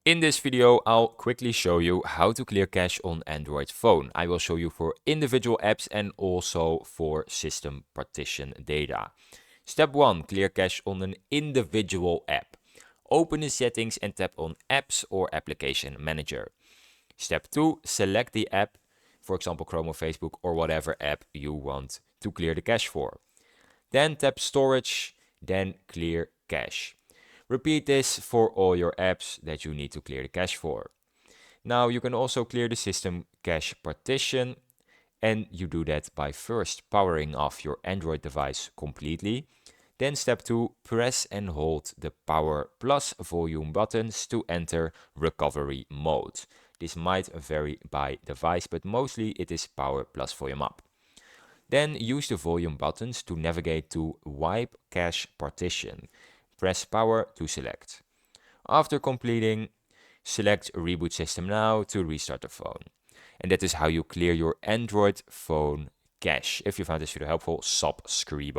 In this video, I'll quickly show you how to clear cache on Android phone. I will show you for individual apps and also for system partition data. Step 1. Clear cache on an individual app. Open the settings and tap on Apps or Application Manager. Step 2. Select the app, for example Chrome or Facebook or whatever app you want to clear the cache for. Then tap Storage, then Clear Cache. Repeat this for all your apps that you need to clear the cache for. Now you can also clear the system cache partition, and you do that by first powering off your Android device completely. Then step 2, press and hold the power plus volume buttons to enter recovery mode. This might vary by device, but mostly it is power plus volume up. Then use the volume buttons to navigate to Wipe Cache Partition. Press power to select. After completing, select Reboot System Now to restart the phone. And that is how you clear your Android phone cache. If you found this video helpful, subscribe.